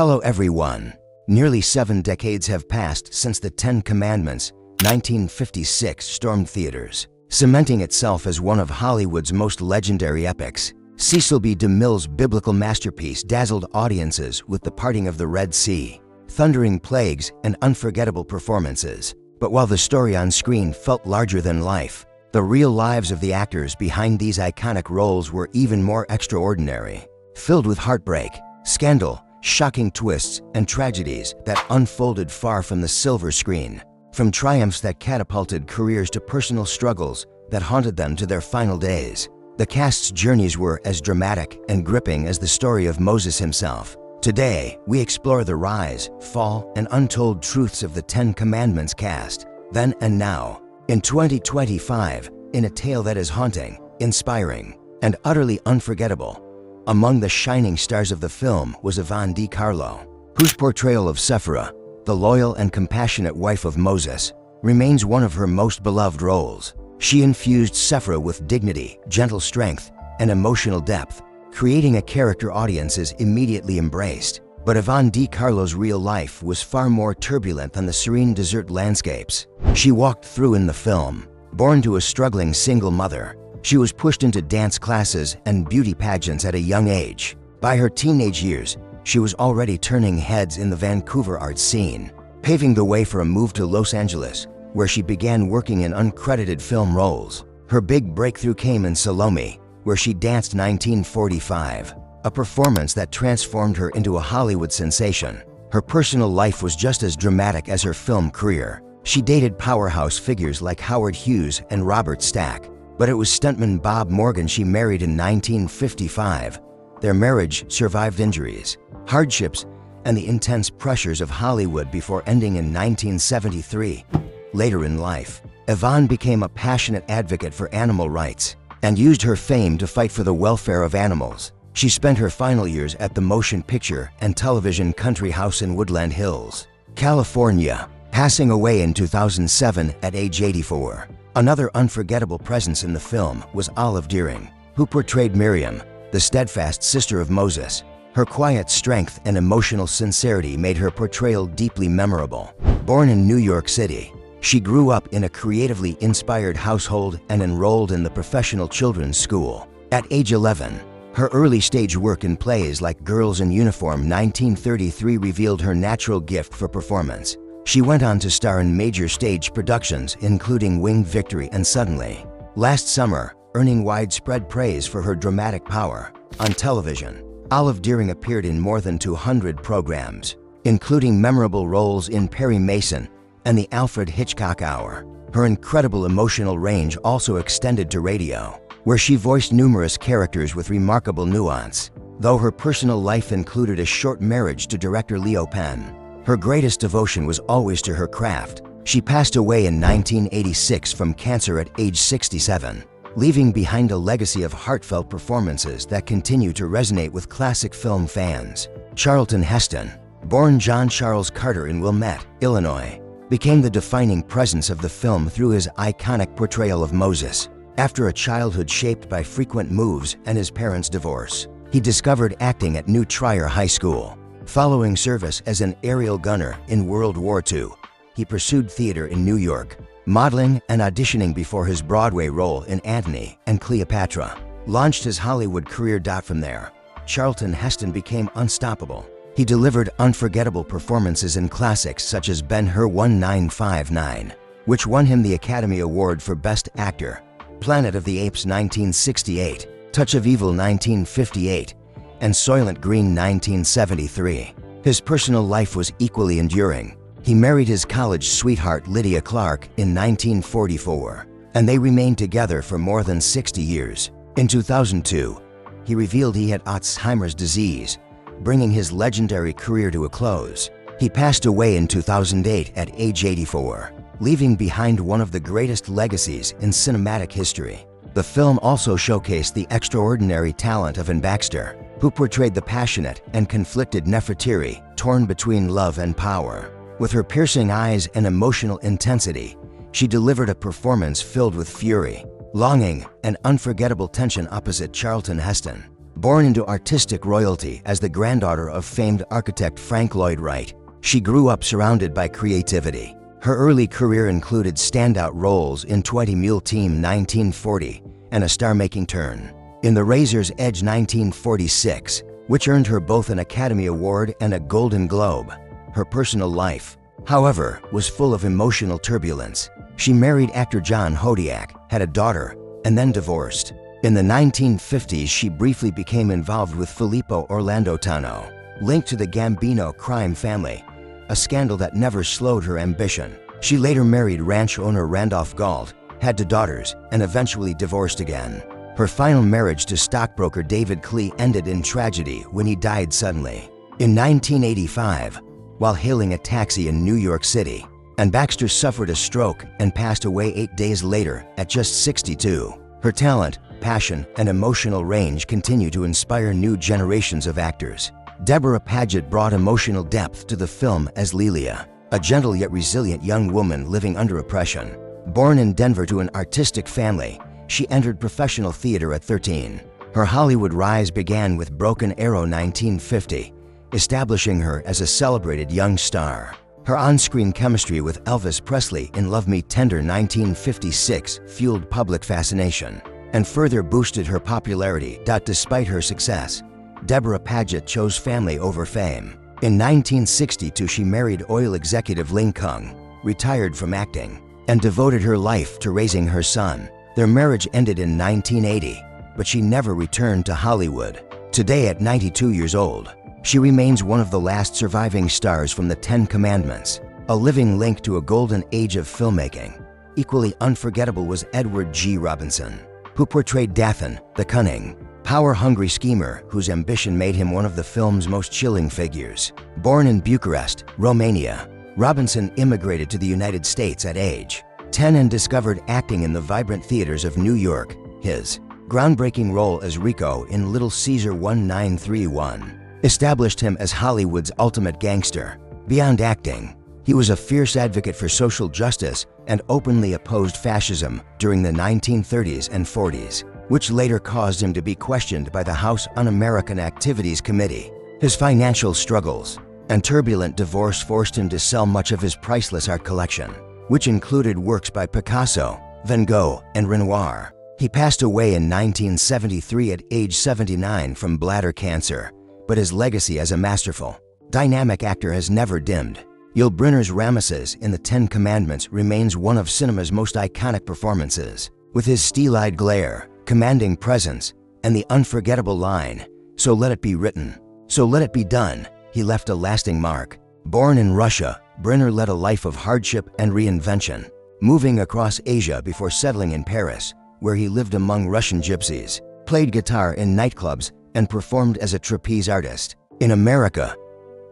Hello everyone. Nearly 7 decades have passed since the Ten Commandments, 1956, stormed theaters, cementing itself as one of Hollywood's most legendary epics. Cecil B. DeMille's biblical masterpiece dazzled audiences with the parting of the Red Sea, thundering plagues, and unforgettable performances. But while the story on screen felt larger than life, the real lives of the actors behind these iconic roles were even more extraordinary, filled with heartbreak, scandal, shocking twists, and tragedies that unfolded far from the silver screen. From triumphs that catapulted careers to personal struggles that haunted them to their final days, the cast's journeys were as dramatic and gripping as the story of Moses himself. Today, we explore the rise, fall, and untold truths of the Ten Commandments cast, then and now, in 2025, in a tale that is haunting, inspiring, and utterly unforgettable. Among the shining stars of the film was Yvonne De Carlo, whose portrayal of Sephora, the loyal and compassionate wife of Moses, remains one of her most beloved roles. She infused Sephora with dignity, gentle strength, and emotional depth, creating a character audiences immediately embraced. But Yvonne De Carlo's real life was far more turbulent than the serene desert landscapes she walked through in the film. Born to a struggling single mother, she was pushed into dance classes and beauty pageants at a young age. By her teenage years, she was already turning heads in the Vancouver art scene, paving the way for a move to Los Angeles, where she began working in uncredited film roles. Her big breakthrough came in Salome, where she danced 1945, a performance that transformed her into a Hollywood sensation. Her personal life was just as dramatic as her film career. She dated powerhouse figures like Howard Hughes and Robert Stack, but it was stuntman Bob Morgan she married in 1955. Their marriage survived injuries, hardships, and the intense pressures of Hollywood before ending in 1973. Later in life, Yvonne became a passionate advocate for animal rights and used her fame to fight for the welfare of animals. She spent her final years at the motion picture and television country house in Woodland Hills, California, passing away in 2007 at age 84. Another unforgettable presence in the film was Olive Dearing, who portrayed Miriam, the steadfast sister of Moses. Her quiet strength and emotional sincerity made her portrayal deeply memorable. Born in New York City, she grew up in a creatively inspired household and enrolled in the professional children's school. At age 11, her early stage work in plays like Girls in Uniform 1933 revealed her natural gift for performance. She went on to star in major stage productions including Winged Victory and Suddenly. Last summer, earning widespread praise for her dramatic power. On television, Olive Dearing appeared in more than 200 programs, including memorable roles in Perry Mason and The Alfred Hitchcock Hour. Her incredible emotional range also extended to radio, where she voiced numerous characters with remarkable nuance. Though her personal life included a short marriage to director Leo Penn, her greatest devotion was always to her craft. She passed away in 1986 from cancer at age 67, leaving behind a legacy of heartfelt performances that continue to resonate with classic film fans. Charlton Heston, born John Charles Carter in Wilmette, Illinois, became the defining presence of the film through his iconic portrayal of Moses. After a childhood shaped by frequent moves and his parents' divorce, he discovered acting at New Trier High School. Following service as an aerial gunner in World War II, he pursued theater in New York, modeling and auditioning before his Broadway role in Antony and Cleopatra launched his Hollywood career. From there, Charlton Heston became unstoppable. He delivered unforgettable performances in classics such as Ben-Hur 1959, which won him the Academy Award for Best Actor, Planet of the Apes 1968, Touch of Evil 1958, and Soylent Green 1973. His personal life was equally enduring. He married his college sweetheart Lydia Clark in 1944, and they remained together for more than 60 years. In 2002, he revealed he had Alzheimer's disease, bringing his legendary career to a close. He passed away in 2008 at age 84, leaving behind one of the greatest legacies in cinematic history. The film also showcased the extraordinary talent of Anne Baxter, who portrayed the passionate and conflicted Nefertiti, torn between love and power. With her piercing eyes and emotional intensity, she delivered a performance filled with fury, longing, and unforgettable tension opposite Charlton Heston. Born into artistic royalty as the granddaughter of famed architect Frank Lloyd Wright, she grew up surrounded by creativity. Her early career included standout roles in 20 Mule Team 1940 and A Star-Making Turn in The Razor's Edge 1946, which earned her both an Academy Award and a Golden Globe. Her personal life, however, was full of emotional turbulence. She married actor John Hodiak, had a daughter, and then divorced. In the 1950s, she briefly became involved with Filippo Orlando Tano, linked to the Gambino crime family, a scandal that never slowed her ambition. She later married ranch owner Randolph Gault, had two daughters, and eventually divorced again. Her final marriage to stockbroker David Klee ended in tragedy when he died suddenly. In 1985, while hailing a taxi in New York City, and Baxter suffered a stroke and passed away 8 days later at just 62. Her talent, passion, and emotional range continue to inspire new generations of actors. Deborah Paget brought emotional depth to the film as Lelia, a gentle yet resilient young woman living under oppression. Born in Denver to an artistic family, she entered professional theater at 13. Her Hollywood rise began with Broken Arrow 1950, establishing her as a celebrated young star. Her on-screen chemistry with Elvis Presley in Love Me Tender 1956 fueled public fascination and further boosted her popularity. Despite her success, Deborah Paget chose family over fame. In 1962, she married oil executive Ling Kung, retired from acting, and devoted her life to raising her son. Their marriage ended in 1980, but she never returned to Hollywood. Today, at 92 years old, she remains one of the last surviving stars from the 10 Commandments, a living link to a golden age of filmmaking. Equally unforgettable was Edward G. Robinson, who portrayed Dathan, the cunning, power-hungry schemer whose ambition made him one of the film's most chilling figures. Born in Bucharest, Romania, Robinson immigrated to the United States at age 10 and discovered acting in the vibrant theaters of New York. His groundbreaking role as Rico in Little Caesar 1931 established him as Hollywood's ultimate gangster. Beyond acting, he was a fierce advocate for social justice and openly opposed fascism during the 1930s and 40s, which later caused him to be questioned by the House Un-American Activities Committee. His financial struggles and turbulent divorce forced him to sell much of his priceless art collection, which included works by Picasso, Van Gogh, and Renoir. He passed away in 1973 at age 79 from bladder cancer, but his legacy as a masterful, dynamic actor has never dimmed. Yul Brynner's Ramesses in the 10 Commandments remains one of cinema's most iconic performances. With his steel-eyed glare, commanding presence, and the unforgettable line, "So let it be written, so let it be done," he left a lasting mark. Born in Russia, Brynner led a life of hardship and reinvention, moving across Asia before settling in Paris, where he lived among Russian gypsies, played guitar in nightclubs, and performed as a trapeze artist. In America,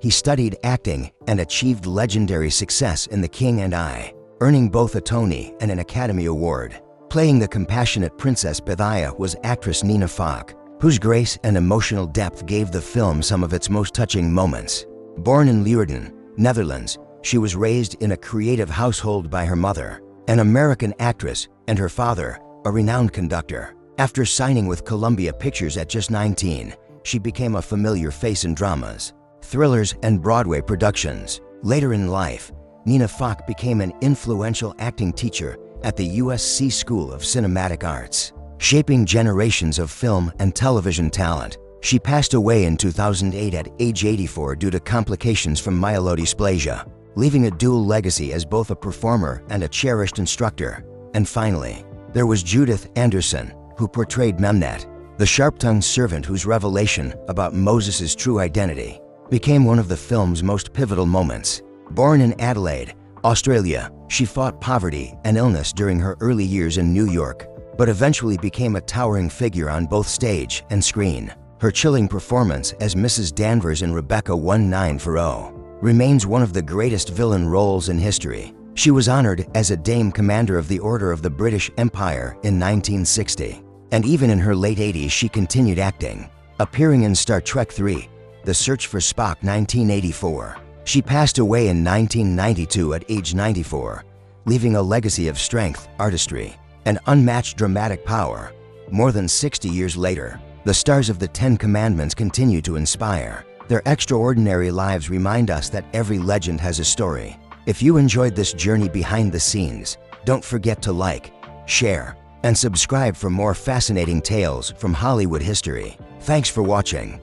he studied acting and achieved legendary success in The King and I, earning both a Tony and an Academy Award. Playing the compassionate Princess Bethia was actress Nina Falk, whose grace and emotional depth gave the film some of its most touching moments. Born in Leeuwarden, Netherlands, she was raised in a creative household by her mother, an American actress, and her father, a renowned conductor. After signing with Columbia Pictures at just 19, she became a familiar face in dramas, thrillers, and Broadway productions. Later in life, Nina Falk became an influential acting teacher at the USC School of Cinematic Arts, shaping generations of film and television talent. She passed away in 2008 at age 84 due to complications from myelodysplasia, leaving a dual legacy as both a performer and a cherished instructor. And finally, there was Judith Anderson, who portrayed Memnet, the sharp-tongued servant whose revelation about Moses' true identity became one of the film's most pivotal moments. Born in Adelaide, Australia, she fought poverty and illness during her early years in New York, but eventually became a towering figure on both stage and screen. Her chilling performance as Mrs. Danvers in Rebecca 1940 remains one of the greatest villain roles in history. She was honored as a Dame Commander of the Order of the British Empire in 1960. And even in her late 80s, she continued acting, appearing in Star Trek III, The Search for Spock 1984. She passed away in 1992 at age 94, leaving a legacy of strength, artistry, and unmatched dramatic power. More than 60 years later, The stars of the Ten Commandments continue to inspire. Their extraordinary lives remind us that every legend has a story. If you enjoyed this journey behind the scenes, don't forget to like, share, and subscribe for more fascinating tales from Hollywood history. Thanks for watching.